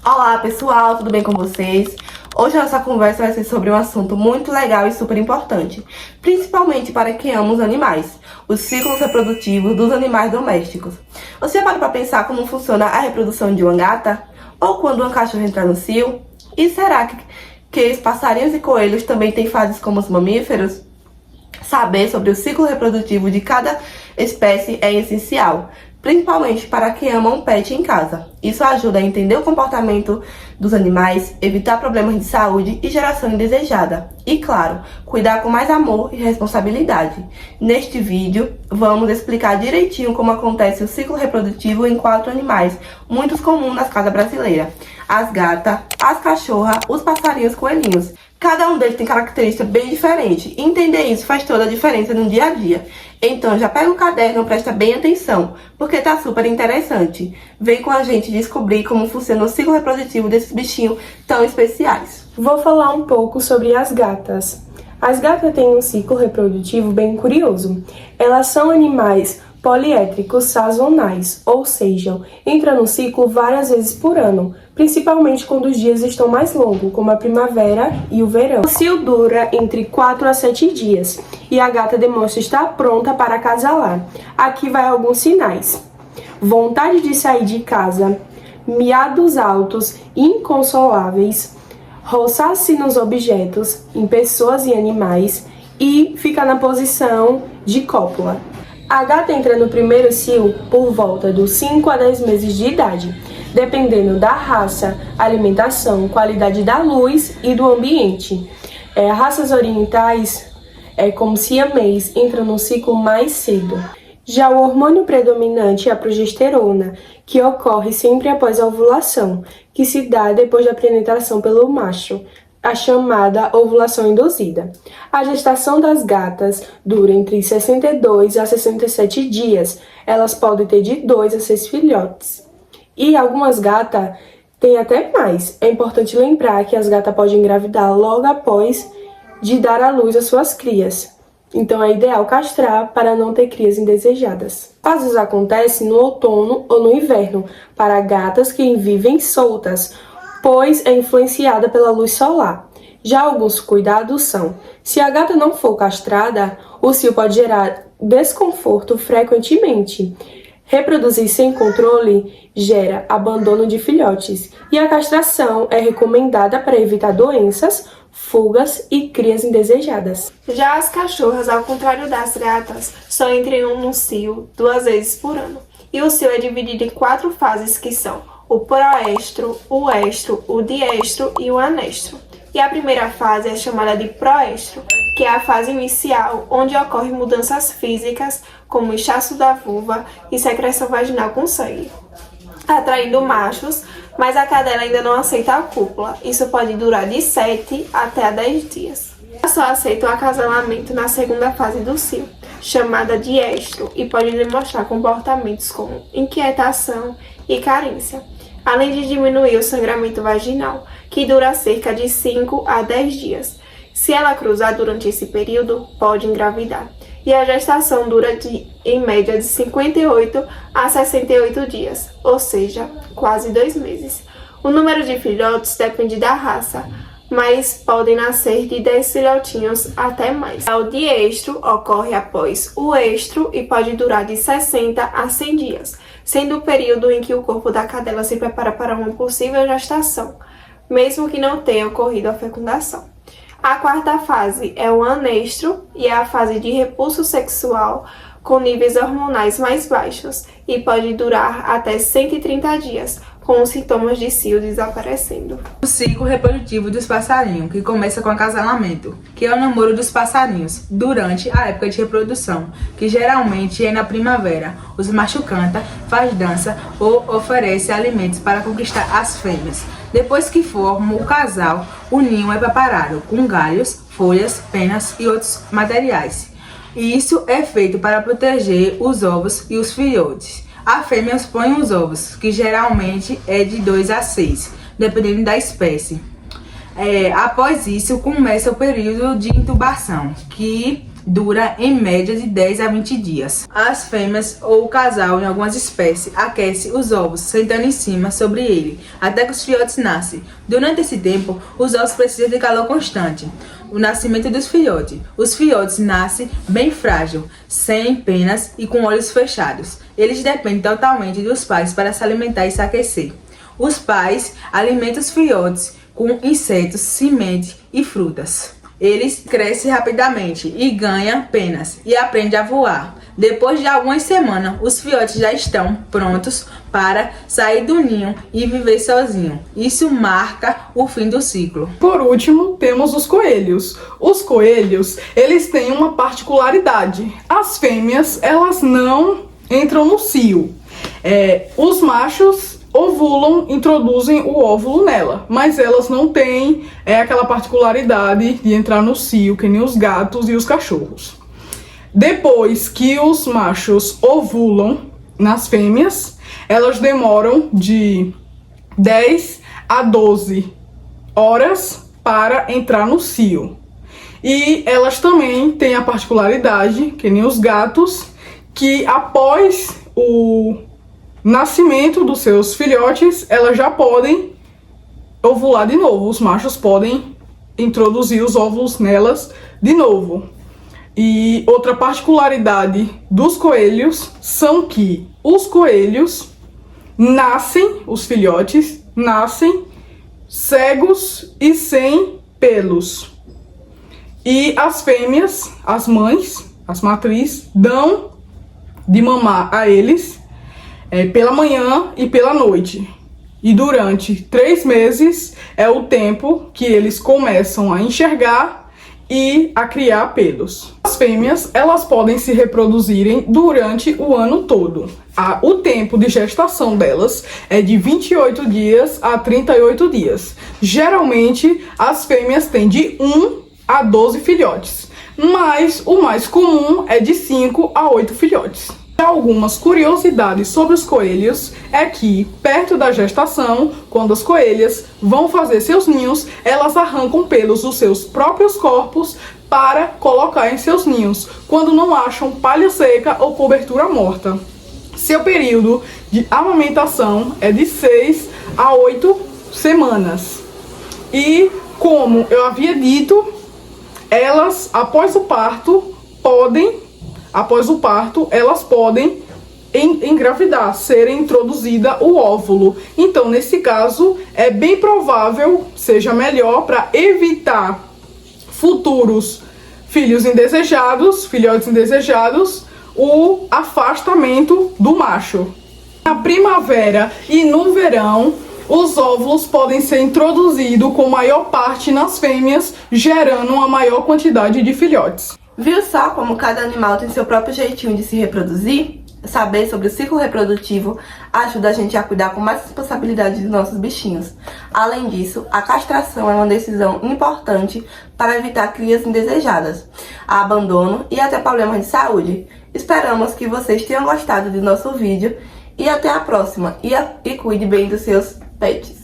Olá pessoal, tudo bem com vocês? Hoje a nossa conversa vai ser sobre um assunto muito legal e super importante, principalmente para quem ama os animais, os ciclos reprodutivos dos animais domésticos. Você já parou para pensar como funciona a reprodução de uma gata? Ou quando uma cachorra entra no cio? E será que os passarinhos e coelhos também têm fases como os mamíferos? Saber sobre o ciclo reprodutivo de cada espécie é essencial, principalmente para quem ama um pet em casa. Isso ajuda a entender o comportamento dos animais, evitar problemas de saúde e geração indesejada. E claro, cuidar com mais amor e responsabilidade. Neste vídeo, vamos explicar direitinho como acontece o ciclo reprodutivo em 4 animais, muito comuns nas casas brasileiras: as gatas, as cachorras, os passarinhos e coelhinhos. Cada um deles tem características bem diferentes. E entender isso faz toda a diferença no dia a dia. Então já pega o caderno e presta bem atenção, porque tá super interessante. Vem com a gente descobrir como funciona o ciclo reprodutivo desses bichinhos tão especiais. Vou falar um pouco sobre as gatas. As gatas têm um ciclo reprodutivo bem curioso. Elas são animais poliétricos sazonais, ou seja, entram no ciclo várias vezes por ano, principalmente quando os dias estão mais longos, como a primavera e o verão. O cio dura entre 4 a 7 dias e a gata demonstra estar pronta para acasalar. Aqui vai alguns sinais: vontade de sair de casa, miados altos inconsoláveis, roçar-se nos objetos, em pessoas e animais e ficar na posição de cópula. A gata entra no primeiro cio por volta dos 5 a 10 meses de idade, dependendo da raça, alimentação, qualidade da luz e do ambiente. Raças orientais, como siamês, entram no ciclo mais cedo. Já o hormônio predominante é a progesterona, que ocorre sempre após a ovulação, que se dá depois da penetração pelo macho, a chamada ovulação induzida. A gestação das gatas dura entre 62 a 67 dias. Elas podem ter de 2 a 6 filhotes. E algumas gatas têm até mais. É importante lembrar que as gatas podem engravidar logo após de dar à luz às suas crias. Então é ideal castrar para não ter crias indesejadas. Casos acontecem no outono ou no inverno para gatas que vivem soltas, pois é influenciada pela luz solar. Já alguns cuidados são: se a gata não for castrada, o cio pode gerar desconforto frequentemente. Reproduzir sem controle gera abandono de filhotes, e a castração é recomendada para evitar doenças, fugas e crias indesejadas. Já as cachorras, ao contrário das gatas, só entram no cio 2 vezes por ano. E o cio é dividido em 4 fases, que são o proestro, o estro, o diestro e o anestro. E a primeira fase é chamada de proestro, que é a fase inicial, onde ocorrem mudanças físicas, como inchaço da vulva e secreção vaginal com sangue, atraindo machos, mas a cadela ainda não aceita a cópula. Isso pode durar de 7 até 10 dias. Ela só aceita o acasalamento na segunda fase do cio, chamada de estro, e pode demonstrar comportamentos como inquietação e carência, além de diminuir o sangramento vaginal, que dura cerca de 5 a 10 dias. Se ela cruzar durante esse período, pode engravidar. E a gestação dura em média de 58 a 68 dias, ou seja, quase 2 meses. O número de filhotes depende da raça, mas podem nascer de 10 filhotinhos até mais. O diestro ocorre após o estro e pode durar de 60 a 100 dias, sendo o período em que o corpo da cadela se prepara para uma possível gestação, mesmo que não tenha ocorrido a fecundação. A quarta fase é o anestro e é a fase de repulso sexual com níveis hormonais mais baixos e pode durar até 130 dias, com os sintomas de cio desaparecendo. O ciclo reprodutivo dos passarinhos, que começa com acasalamento, que é o namoro dos passarinhos, durante a época de reprodução, que geralmente é na primavera. Os machos cantam, faz dança ou oferece alimentos para conquistar as fêmeas. Depois que formam o casal, o ninho é preparado com galhos, folhas, penas e outros materiais. E isso é feito para proteger os ovos e os filhotes. A fêmea põe os ovos, que geralmente é de 2 a 6, dependendo da espécie. Após isso, começa o período de intubação, que dura em média de 10 a 20 dias. As fêmeas ou o casal em algumas espécies aquece os ovos sentando em cima sobre ele, até que os filhotes nascem. Durante esse tempo, os ovos precisam de calor constante. O nascimento dos filhotes. Os filhotes nascem bem frágil, sem penas e com olhos fechados. Eles dependem totalmente dos pais para se alimentar e se aquecer. Os pais alimentam os filhotes com insetos, semente e frutas. Eles crescem rapidamente e ganham penas e aprendem a voar. Depois de algumas semanas, os filhotes já estão prontos para sair do ninho e viver sozinhos. Isso marca o fim do ciclo. Por último, temos os coelhos. Os coelhos, eles têm uma particularidade. As fêmeas, elas não entram no cio. Os machos ovulam, introduzem o óvulo nela, mas elas não têm aquela particularidade de entrar no cio, que nem os gatos e os cachorros. Depois que os machos ovulam nas fêmeas, elas demoram de 10 a 12 horas para entrar no cio. E elas também têm a particularidade, que nem os gatos, que após o nascimento dos seus filhotes, elas já podem ovular de novo. Os machos podem introduzir os óvulos nelas de novo. E outra particularidade dos coelhos são que os coelhos nascem, os filhotes nascem cegos e sem pelos. E as fêmeas, as mães, as matrizes, dão de mamar a eles pela manhã e pela noite. E durante 3 meses é o tempo que eles começam a enxergar e a criar pelos. As fêmeas, elas podem se reproduzirem durante o ano todo. O tempo de gestação delas é de 28 dias a 38 dias. Geralmente, as fêmeas têm de 1 a 12 filhotes, mas o mais comum é de 5 a 8 filhotes. Algumas curiosidades sobre os coelhos é que, perto da gestação, quando as coelhas vão fazer seus ninhos, elas arrancam pelos dos seus próprios corpos para colocar em seus ninhos, quando não acham palha seca ou cobertura morta. Seu período de amamentação é de 6 a 8 semanas. E, como eu havia dito, elas, após o parto, elas podem engravidar, serem introduzida o óvulo. Então, nesse caso, é bem provável seja melhor para evitar futuros filhotes indesejados, o afastamento do macho. Na primavera e no verão, os óvulos podem ser introduzidos com maior parte nas fêmeas, gerando uma maior quantidade de filhotes. Viu só como cada animal tem seu próprio jeitinho de se reproduzir? Saber sobre o ciclo reprodutivo ajuda a gente a cuidar com mais responsabilidade dos nossos bichinhos. Além disso, a castração é uma decisão importante para evitar crias indesejadas, abandono e até problemas de saúde. Esperamos que vocês tenham gostado do nosso vídeo e até a próxima. E cuide bem dos seus pets.